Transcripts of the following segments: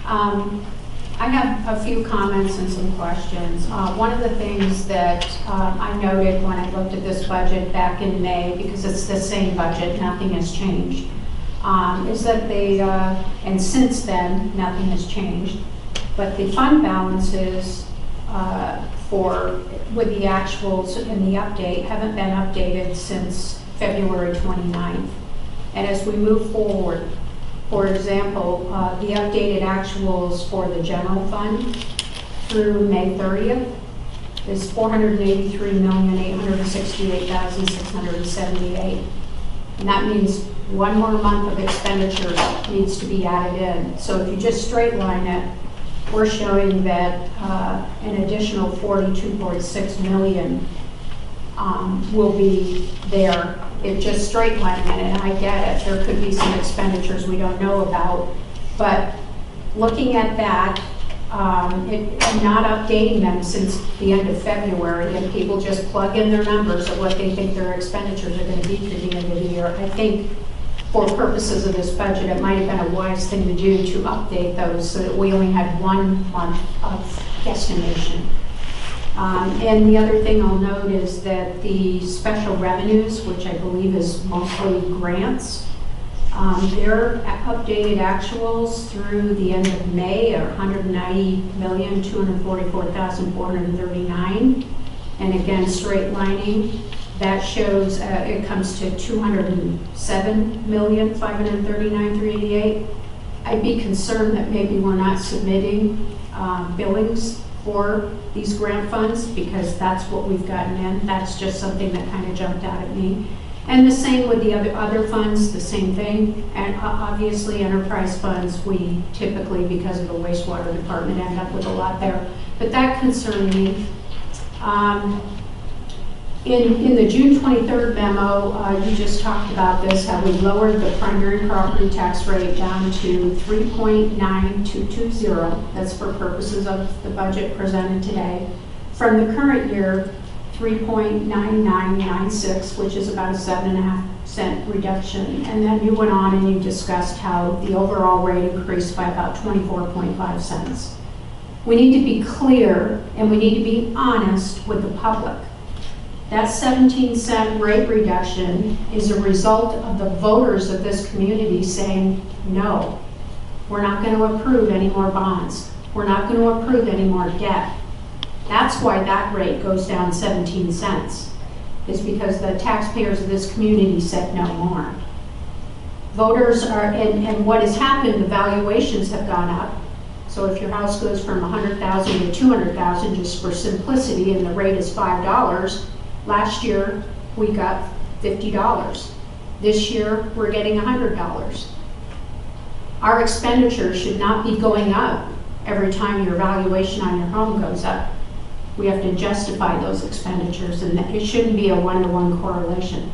I have a few comments and some questions. One of the things that I noted when I looked at this budget back in May, because it's the same budget, nothing has changed, is that they, and since then, nothing has changed, but the fund balances with the actuals and the update haven't been updated since February 29th. And as we move forward, for example, the updated actuals for the general fund through May 30th is $483,868,678. And that means one more month of expenditures needs to be added in. So if you just straight line it, we're showing that an additional 42.6 million will be there. It just straight line it, and I get it. There could be some expenditures we don't know about, but looking at that and not updating them since the end of February, and people just plug in their numbers of what they think their expenditures are going to be through the end of the year, I think for purposes of this budget, it might have been a wise thing to do to update those so that we only had 1 month of guesstimation. And the other thing I'll note is that the special revenues, which I believe is mostly grants, their updated actuals through the end of May are $190,244,439. And again, straight lining, that shows it comes to $207,539,388. I'd be concerned that maybe we're not submitting billings for these grant funds because that's what we've gotten in. That's just something that kind of jumped out at me. And the same with the other funds, the same thing. And obviously enterprise funds, we typically, because of the wastewater department, end up with a lot there. But that concerned me. In the June 23rd memo, you just talked about this, how we lowered the primary property tax rate down to 3.9220. That's for purposes of the budget presented today. From the current year, 3.9996, which is about a 7.5% reduction. And then you went on and you discussed how the overall rate increased by about 24.5 cents. We need to be clear and we need to be honest with the public. That 17-cent rate reduction is a result of the voters of this community saying, no, we're not going to approve any more bonds. We're not going to approve any more debt. That's why that rate goes down 17 cents, is because the taxpayers of this community said no more. Voters are, and what has happened, the valuations have gone up. So if your house goes from 100,000 to 200,000, just for simplicity, and the rate is $5, last year, we got $50. This year, we're getting $100. Our expenditures should not be going up every time your valuation on your home goes up. We have to justify those expenditures, and it shouldn't be a one-to-one correlation.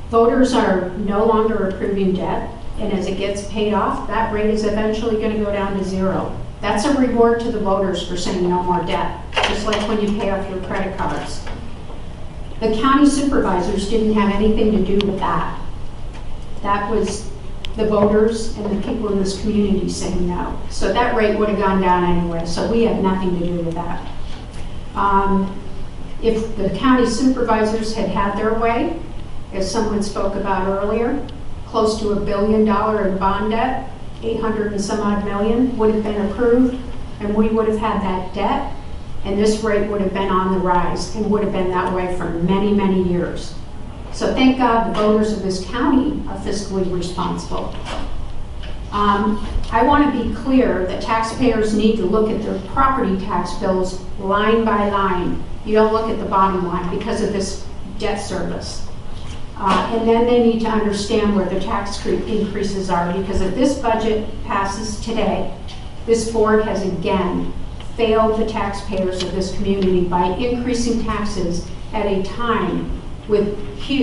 Voters are no longer approving debt, and as it gets paid off, that rate is eventually going to go down to zero. That's a reward to the voters for saying no more debt, just like when you pay off your credit cards. The county supervisors didn't have anything to do with that. That was the voters and the people in this community saying no. So that rate would have gone down anyway, so we had nothing to do with that. If the county supervisors had had their way, as someone spoke about earlier, close to $1 billion in bond debt, 800 and some odd million would have been approved, and we would have had that debt, and this rate would have been on the rise and would have been that way for many, many years. So thank God the voters of this county are fiscally responsible. I want to be clear that taxpayers need to look at their property tax bills line by line. You don't look at the bottom line because of this debt service. And then they need to understand where the tax increases are, because if this budget passes today, this board has again failed the taxpayers of this community by increasing taxes at a time with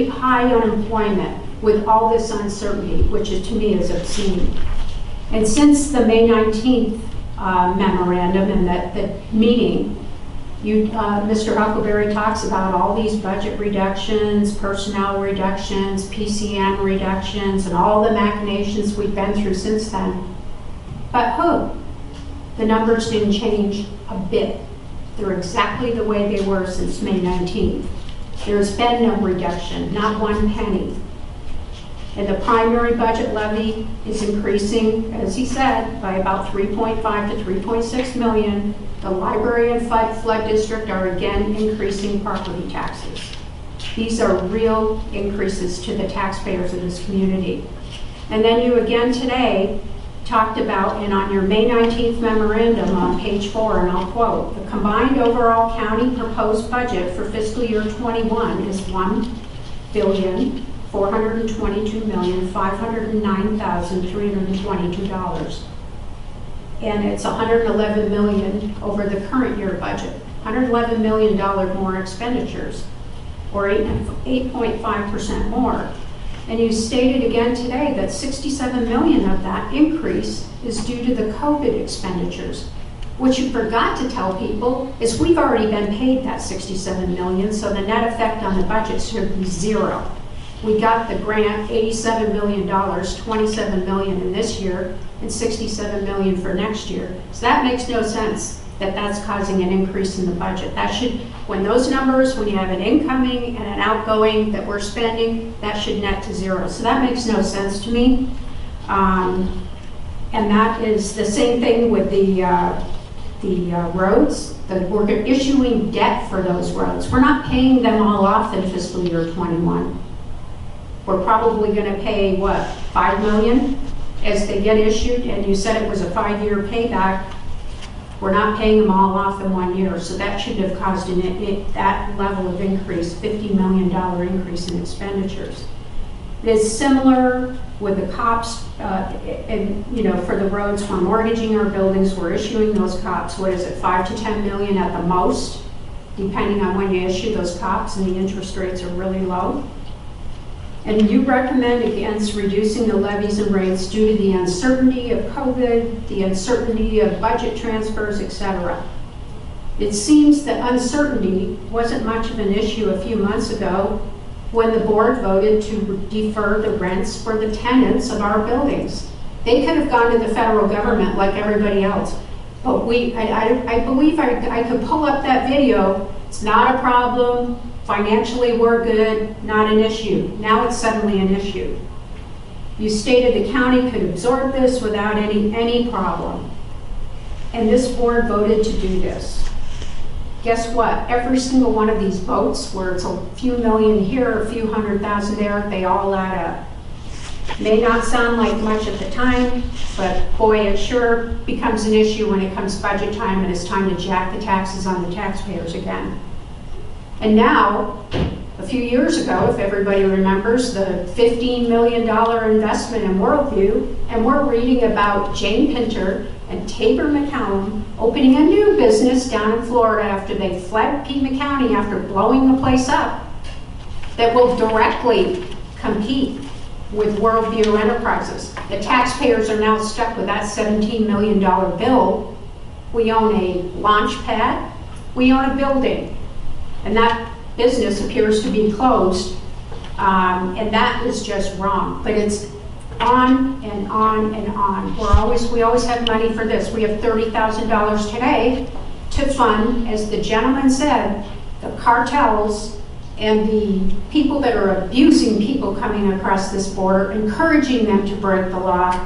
high unemployment, with all this uncertainty, which to me is obscene. And since the May 19th memorandum and the meeting, Mr. Huckelberry talks about all these budget reductions, personnel reductions, PCM reductions, and all the machinations we've been through since then. But who? The numbers didn't change a bit. They're exactly the way they were since May 19th. There's been no reduction, not one penny. And the primary budget levy is increasing, as he said, by about 3.5 to 3.6 million. The library and flood district are again increasing property taxes. These are real increases to the taxpayers of this community. And then you again today talked about, and on your May 19th memorandum on page 4, and I'll quote, the combined overall county proposed budget for fiscal year 21 is $1,422,509,322. And it's $111 million over the current year budget, $111 million more expenditures, or 8.5% more. And you stated again today that 67 million of that increase is due to the COVID expenditures. What you forgot to tell people is we've already been paid that 67 million, so the net effect on the budget should be zero. We got the grant, $87 million, 27 million in this year, and 67 million for next year. So that makes no sense that that's causing an increase in the budget. That should, when those numbers, when you have an incoming and an outgoing that we're spending, that should net to zero. So that makes no sense to me. And that is the same thing with the roads. We're issuing debt for those roads. We're not paying them all off in fiscal year 21. We're probably going to pay, what, 5 million as they get issued, and you said it was a 5-year payback. We're not paying them all off in 1 year, so that shouldn't have caused that level of increase, $50 million increase in expenditures. It is similar with the COPs, and for the roads, we're mortgaging our buildings, we're issuing those COPs, what is it, 5 to 10 million at the most, depending on when you issue those COPs, and the interest rates are really low. And you recommend against reducing the levies and rates due to the uncertainty of COVID, the uncertainty of budget transfers, etc. It seems that uncertainty wasn't much of an issue a few months ago when the board voted to defer the rents for the tenants of our buildings. They could have gone to the federal government like everybody else. But I believe I could pull up that video. It's not a problem. Financially, we're good, not an issue. Now it's suddenly an issue. You stated the county could absorb this without any problem. And this board voted to do this. Guess what? Every single one of these votes, where it's a few million here, a few 100,000 there, they all add up. May not sound like much at the time, but boy, it sure becomes an issue when it comes budget time and it's time to jack the taxes on the taxpayers again. And now, a few years ago, if everybody remembers, the $15 million investment in Worldview, and we're reading about Jane Pinter and Tabor McCallum opening a new business down in Florida after they fled Pima County after blowing the place up, that will directly compete with Worldview Enterprises. The taxpayers are now stuck with that $17 million bill. We own a launch pad, we own a building. And that business appears to be closed, and that is just wrong. But it's on and on and on. We always have money for this. We have $30,000 today to fund, as the gentleman said, the cartels and the people that are abusing people coming across this border, encouraging them to break the law.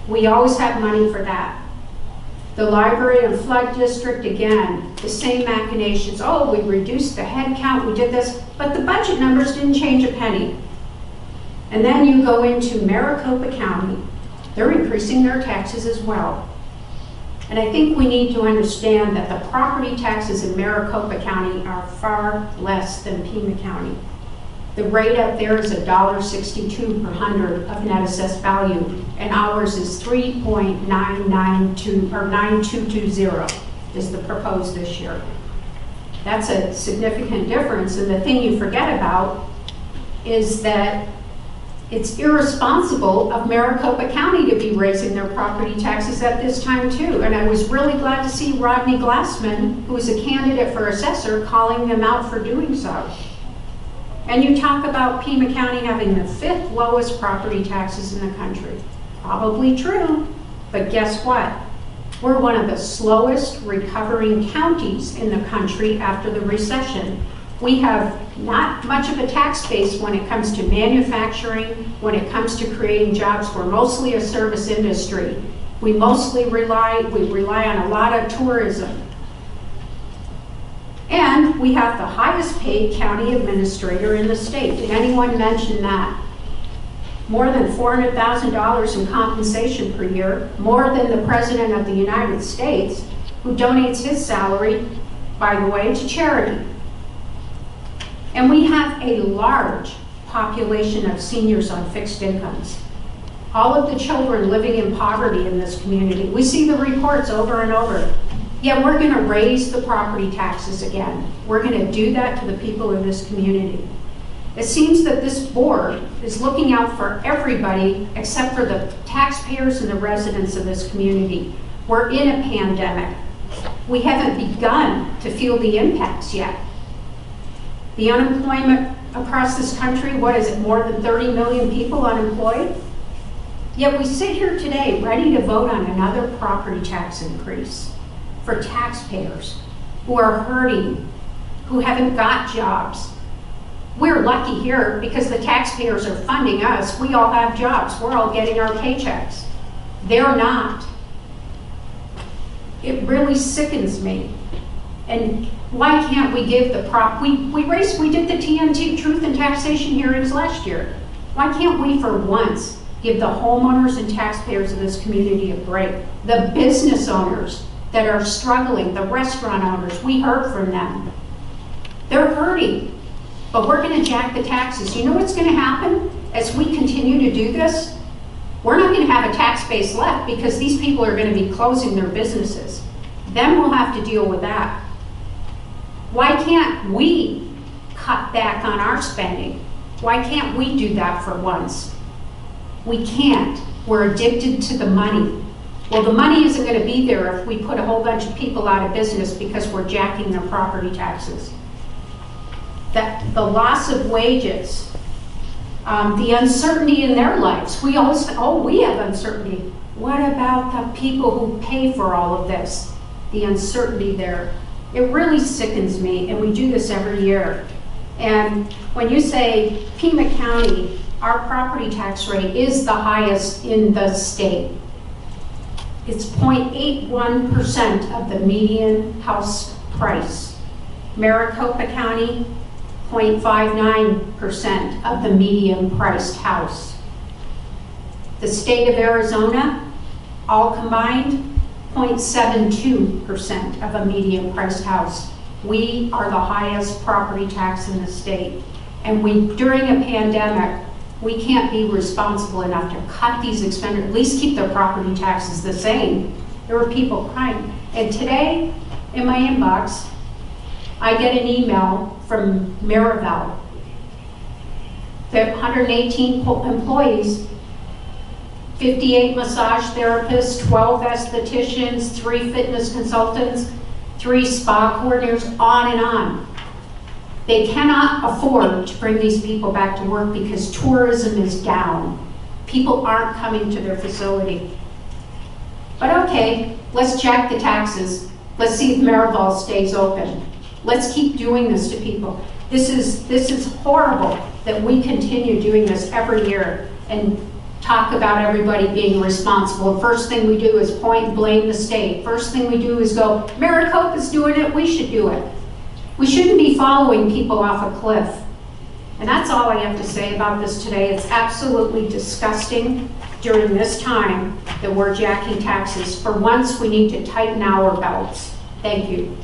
We always have money for that. The library and flood district, again, the same machinations. Oh, we reduced the head count, we did this, but the budget numbers didn't change a penny. And then you go into Maricopa County. They're increasing their taxes as well. And I think we need to understand that the property taxes in Maricopa County are far less than Pima County. The rate up there is $1.62 per hundred of net assessed value, and ours is 3.992 or 9220 is the proposed this year. That's a significant difference, and the thing you forget about is that it's irresponsible of Maricopa County to be raising their property taxes at this time too. And I was really glad to see Rodney Glassman, who is a candidate for assessor, calling them out for doing so. And you talk about Pima County having the 5th lowest property taxes in the country. Probably true, but guess what? We're one of the slowest recovering counties in the country after the recession. We have not much of a tax base when it comes to manufacturing, when it comes to creating jobs. We're mostly a service industry. We rely on a lot of tourism. And we have the highest paid county administrator in the state. Did anyone mention that? More than $400,000 in compensation per year, more than the President of the United States, who donates his salary, by the way, to charity. And we have a large population of seniors on fixed incomes. All of the children living in poverty in this community. We see the reports over and over. Yeah, we're going to raise the property taxes again. We're going to do that to the people in this community. It seems that this board is looking out for everybody except for the taxpayers and the residents of this community. We're in a pandemic. We haven't begun to feel the impacts yet. The unemployment across this country, what is it, more than 30 million people unemployed? Yet we sit here today ready to vote on another property tax increase for taxpayers who are hurting, who haven't got jobs. We're lucky here because the taxpayers are funding us. We all have jobs. We're all getting our paychecks. They're not. It really sickens me. And why can't we give the we did the TNT Truth and Taxation hearings last year. Why can't we for once give the homeowners and taxpayers of this community a break? The business owners that are struggling, the restaurant owners, we heard from them. They're hurting, but we're going to jack the taxes. You know what's going to happen as we continue to do this? We're not going to have a tax base left because these people are going to be closing their businesses. Then we'll have to deal with that. Why can't we cut back on our spending? Why can't we do that for once? We can't. We're addicted to the money. Well, the money isn't going to be there if we put a whole bunch of people out of business because we're jacking their property taxes. The loss of wages, the uncertainty in their lives. We always say, oh, we have uncertainty. What about the people who pay for all of this? The uncertainty there. It really sickens me, and we do this every year. And when you say Pima County, our property tax rate is the highest in the state. It's 0.81% of the median house price. Maricopa County, 0.59% of the median priced house. The state of Arizona, all combined, 0.72% of a median priced house. We are the highest property tax in the state. And during a pandemic, we can't be responsible enough to cut these expenditures, at least keep their property taxes the same. There were people crying. And today, in my inbox, I get an email from Maribel. They have 118 employees, 58 massage therapists, 12 estheticians, 3 fitness consultants, 3 spa coordinators, on and on. They cannot afford to bring these people back to work because tourism is down. People aren't coming to their facility. But okay, let's jack the taxes. Let's see if Maribel stays open. Let's keep doing this to people. This is horrible that we continue doing this every year and talk about everybody being responsible. First thing we do is point and blame the state. First thing we do is go, Maricopa's doing it, we should do it. We shouldn't be following people off a cliff. And that's all I have to say about this today. It's absolutely disgusting during this time that we're jacking taxes. For once, we need to tighten our belts. Thank you.